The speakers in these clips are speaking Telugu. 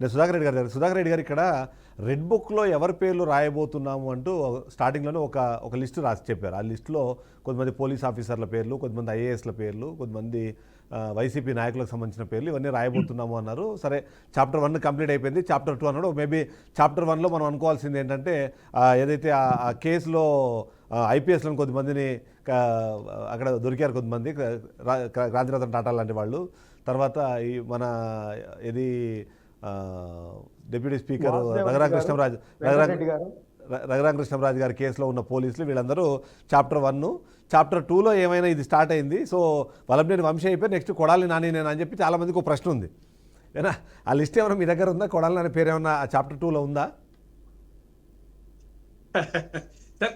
నేను సుధాకర్ రెడ్డి గారు ఇక్కడ రెడ్ బుక్లో ఎవరి పేర్లు రాయబోతున్నాము అంటూ స్టార్టింగ్లోనే ఒక లిస్టు రాసి చెప్పారు. ఆ లిస్టులో కొంతమంది పోలీస్ ఆఫీసర్ల పేర్లు, కొంతమంది ఐఏఎస్ల పేర్లు, కొంతమంది వైసీపీ నాయకులకు సంబంధించిన పేర్లు ఇవన్నీ రాయబోతున్నాము అన్నారు. సరే, చాప్టర్ 1 కంప్లీట్ అయిపోయింది. చాప్టర్ 2 అన్నాడు. మేబీ చాప్టర్ 1లో మనం అనుకోవాల్సింది ఏంటంటే ఏదైతే ఆ కేసులో ఐపీఎస్లను కొంతమందిని అక్కడ దొరికారు, కొంతమంది క్రాంతిరతన్ టాటా లాంటి వాళ్ళు. తర్వాత ఈ మన ఇది డిప్యూటీ స్పీకర్ రఘురామకృష్ణరాజు గారి కేసులో ఉన్న పోలీసులు వీళ్ళందరూ చాప్టర్ 1. చాప్టర్ 2లో ఏమైనా ఇది స్టార్ట్ అయింది. సో వల్లభనేని వంశీ అయిపోయి నెక్స్ట్ కొడాలి నాని నేను అని చెప్పి చాలామందికి ఒక ప్రశ్న ఉంది. ఏనా ఆ లిస్ట్ ఏమైనా మీ దగ్గర ఉందా? కొడాలి నాని పేరు ఏమన్నా ఆ చాప్టర్ 2లో ఉందా?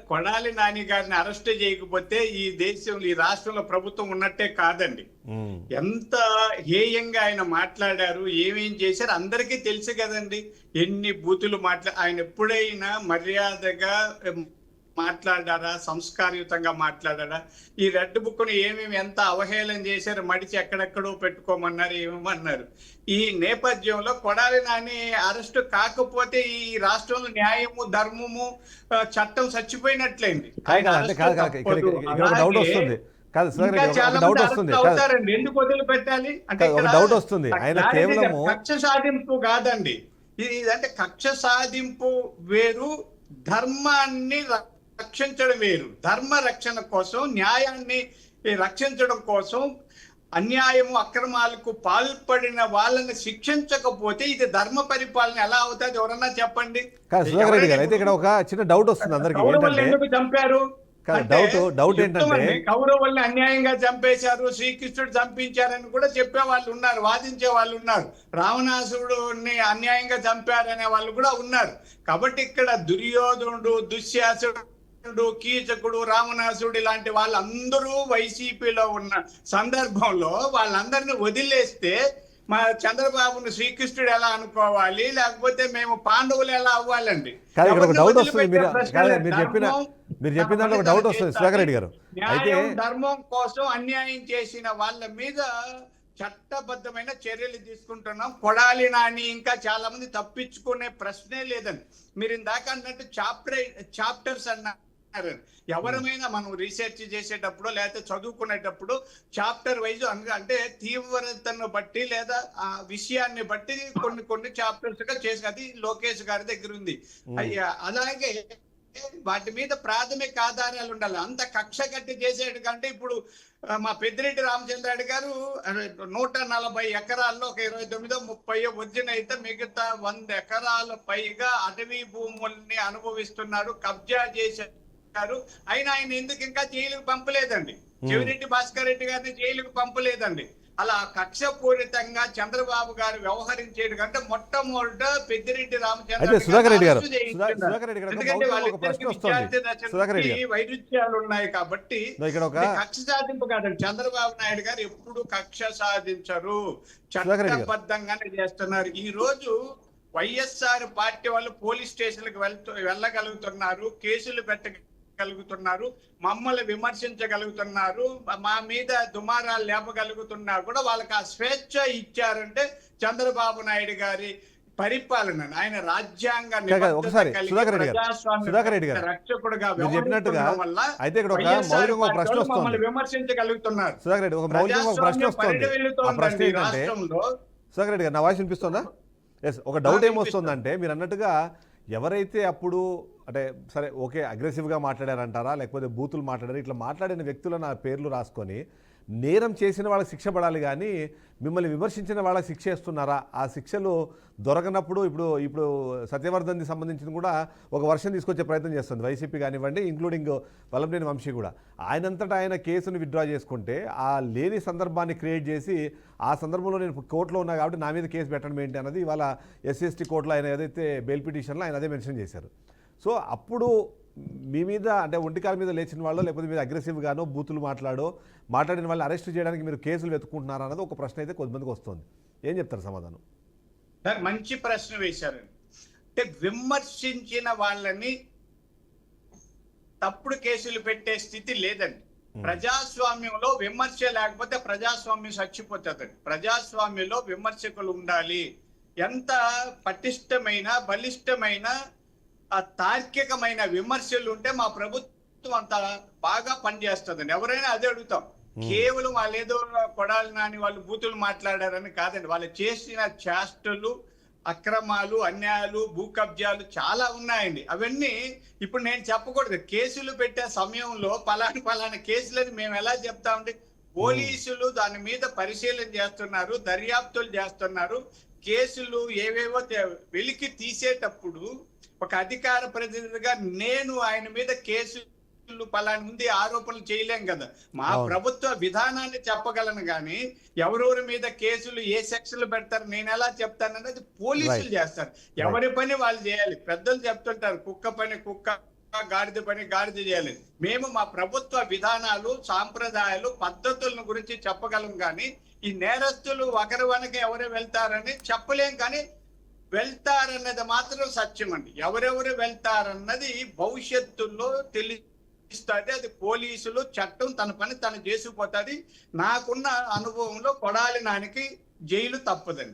కొడాలి నాని గారిని అరెస్ట్ చేయకపోతే ఈ దేశంలో, ఈ రాష్ట్రంలో ప్రభుత్వం ఉన్నట్టే కాదండి. ఎంత హేయంగా ఆయన మాట్లాడారు, ఏమేం చేశారు అందరికీ తెలుసు కదండి. ఎన్ని బూతులు ఆయన ఎప్పుడైనా మర్యాదగా మాట్లాడారా, సంస్కారయుతంగా మాట్లాడారా? ఈ రెడ్ బుక్ను ఏమేమి ఎంత అవహేళన చేశారు, మడిచి ఎక్కడెక్కడో పెట్టుకోమన్నారు, ఏమేమన్నారు. ఈ నేపథ్యంలో కొడాలి నాని అరెస్టు కాకపోతే ఈ రాష్ట్రంలో న్యాయము, ధర్మము, చట్టం చచ్చిపోయినట్లయింది. ఎందుకు వదిలిపెట్టాలి అంటే కక్ష సాధింపు కాదండి ఇదంటే. కక్ష సాధింపు వేరు, ధర్మాన్ని రక్షించడం వేరు. ధర్మ రక్షణ కోసం, న్యాయాన్ని రక్షించడం కోసం అన్యాయము, అక్రమాలకు పాల్పడిన వాళ్ళని శిక్షించకపోతే ఇది ధర్మ పరిపాలన ఎలా అవుతుంది? ఎవరన్నా చెప్పండి. అయితే ఇక్కడ ఒక చిన్న డౌట్ వస్తుంది అందరికీ. ఎందుకు చంపారు? డౌట్ ఏంటంటే కౌరవుల్ని అన్యాయంగా చంపేశారు, శ్రీకృష్ణుడు చంపించారని కూడా చెప్పే వాళ్ళు ఉన్నారు, వాదించే వాళ్ళు ఉన్నారు. రావణాసురుడిని అన్యాయంగా చంపారనే వాళ్ళు కూడా ఉన్నారు. కాబట్టి ఇక్కడ దుర్యోధనుడు, దుశ్శాసనుడు, కీచకుడు, రావణాసురుడు ఇలాంటి వాళ్ళందరూ వైసీపీలో ఉన్న సందర్భంలో వాళ్ళందరినీ వదిలేస్తే మా చంద్రబాబును శ్రీకృష్ణుడు ఎలా అనుకోవాలి, లేకపోతే మేము పాండవులు ఎలా అవ్వాలండి? ధర్మం కోసం అన్యాయం చేసిన వాళ్ళ మీద చట్టబద్ధమైన చర్యలు తీసుకుంటున్నాం. కొడాలి నాని ఇంకా చాలా మంది తప్పించుకునే ప్రశ్నే లేదండి. మీరు ఇందాక అన్నట్టు చాప్టర్స్ అన్నారు. ఎవరమైనా మనం రీసెర్చ్ చేసేటప్పుడు లేకపోతే చదువుకునేటప్పుడు చాప్టర్ వైజ్ అంటే తీవ్రతను బట్టి లేదా ఆ విషయాన్ని బట్టి కొన్ని చాప్టర్స్ గా చేసి, అది లోకేష్ గారి దగ్గర ఉంది. అలాగే వాటి మీద ప్రాథమిక ఆధారాలు ఉండాలి. అంత కక్ష కట్టి చేసేటి కంటే ఇప్పుడు మా పెద్దిరెడ్డి రామచంద్రారెడ్డి గారు 140 ఎకరాల్లో ఒక 29-30 వజ్జనైతే మిగతా 100 ఎకరాల పైగా అటవీ భూముల్ని అనుభవిస్తున్నారు, కబ్జా చేశారు. అయినా ఆయన ఎందుకు ఇంకా జైలుకు పంపలేదండి? చెవిరెడ్డి భాస్కర్ రెడ్డి గారిని జైలుకు పంపలేదండి. అలా కక్షపూరితంగా చంద్రబాబు గారు వ్యవహరించేది కంటే మొట్టమొదట పెద్దిరెడ్డి వైరుధ్యాలు ఉన్నాయి కాబట్టి కక్ష సాధింపు కాదండి. చంద్రబాబు నాయుడు గారు ఎప్పుడు కక్ష సాధించరు, చట్టబద్ధంగానే చేస్తున్నారు. ఈ రోజు వైఎస్ఆర్ పార్టీ వాళ్ళు పోలీస్ స్టేషన్లకు వెళ్ళగలుగుతున్నారు, కేసులు పెట్టగలుగుతున్నారు, మమ్మల్ని విమర్శించగలుగుతున్నారు, మా మీద దుమారాలు లేపగలుగుతున్నా కూడా వాళ్ళకి ఆ స్వేచ్ఛ ఇచ్చారంటే చంద్రబాబు నాయుడు గారి పరిపాలన. ఆయన రాజ్యాంగ రక్షకుడుగా మమ్మల్ని విమర్శించగలుగుతున్నారు. సుధాకర్ నా వాయిస్ వినిపిస్తుందా? ఒక డౌట్ ఏమొస్తుందంటే మీరు అన్నట్టుగా ఎవరైతే అప్పుడు అంటే సరే ఓకే అగ్రెసివ్గా మాట్లాడారంటారా, లేకపోతే బూతులు మాట్లాడారు, ఇట్లా మాట్లాడిన వ్యక్తులను ఆ పేర్లు రాసుకొని నేరం చేసిన వాళ్ళకి శిక్ష పడాలి కానీ మిమ్మల్ని విమర్శించిన వాళ్ళకి శిక్ష ఇస్తున్నారా? ఆ శిక్షలు దొరకనప్పుడు ఇప్పుడు సత్యవర్ధన్కి సంబంధించిన కూడా ఒక వర్షం తీసుకొచ్చే ప్రయత్నం చేస్తుంది వైసీపీ కానివ్వండి, ఇంక్లూడింగ్ వల్లభనేని వంశీ కూడా. ఆయనంతటా ఆయన కేసును విత్డ్రా చేసుకుంటే ఆ లేని సందర్భాన్ని క్రియేట్ చేసి ఆ సందర్భంలో నేను కోర్టులో ఉన్నా కాబట్టి నా మీద కేసు పెట్టడం ఏంటి అన్నది ఇవాళ ఎస్సీ కోర్టులో ఆయన ఏదైతే బెయిల్ పిటిషన్లో ఆయన అదే మెన్షన్ చేశారు. సో అప్పుడు మీ మీద అంటే ఒంటికాల మీద లేచిన వాళ్ళు లేకపోతే మీరు అగ్రెసివ్గానో బూతులు మాట్లాడిన వాళ్ళు అరెస్ట్ చేయడానికి మీరు కేసులు వెతుకుంటున్నారా అన్నది ఒక ప్రశ్న అయితే కొంతమందికి వస్తుంది. ఏం చెప్తారు సమాధానం? సార్ మంచి ప్రశ్న వేశారు. అంటే విమర్శించిన వాళ్ళని తప్పుడు కేసులు పెట్టే స్థితి లేదండి. ప్రజాస్వామ్యంలో విమర్శ లేకపోతే ప్రజాస్వామ్యం చచ్చిపోతుందండి. ప్రజాస్వామ్యంలో విమర్శకులు ఉండాలి, ఎంత పటిష్టమైన బలిష్టమైన తార్కికమైన విమర్శలు ఉంటే మా ప్రభుత్వం అంత బాగా పనిచేస్తుందండి. ఎవరైనా అదే అడుగుతాం. కేవలం వాళ్ళు ఏదో కొడాలి నాని వాళ్ళు బూతులు మాట్లాడారని కాదండి. వాళ్ళు చేసిన చేష్టలు, అక్రమాలు, అన్యాయాలు, భూ కబ్జాలు చాలా ఉన్నాయండి. అవన్నీ ఇప్పుడు నేను చెప్పకూడదు. కేసులు పెట్టే సమయంలో పలానా కేసులని మేము ఎలా చెప్తామండి? పోలీసులు దాని మీద పరిశీలన చేస్తున్నారు, దర్యాప్తులు చేస్తున్నారు. కేసులు ఏవేవో వెలికి తీసేటప్పుడు ఒక అధికార ప్రతినిధిగా నేను ఆయన మీద కేసులు పలానా ఉంది ఆరోపణలు చేయలేం కదా. మా ప్రభుత్వ విధానాన్ని చెప్పగలను కానీ ఎవరెవరి మీద కేసులు ఏ సెక్షన్లు పెడతారు నేను ఎలా చెప్తానన్నది పోలీసులు చేస్తారు. ఎవరి పని వాళ్ళు చేయాలి. పెద్దలు చెప్తుంటారు కుక్క పని కుక్క, గాడిద పని గాడిద చేయాలి. మేము మా ప్రభుత్వ విధానాలు, సాంప్రదాయాలు, పద్ధతులను గురించి చెప్పగలం కానీ ఈ నేరస్తులు ఒకరి వెనక ఎవరు వెళ్తారని చెప్పలేం. కానీ వెళ్తారన్నది మాత్రం సత్యం అండి. ఎవరెవరు వెళ్తారన్నది భవిష్యత్తులో తెలుస్తుంది. అది పోలీసులు, చట్టం తన పని తను చేసుకుపోతుంది. నాకున్న అనుభవంలో కొడాలి నానికి జైలు తప్పదండి.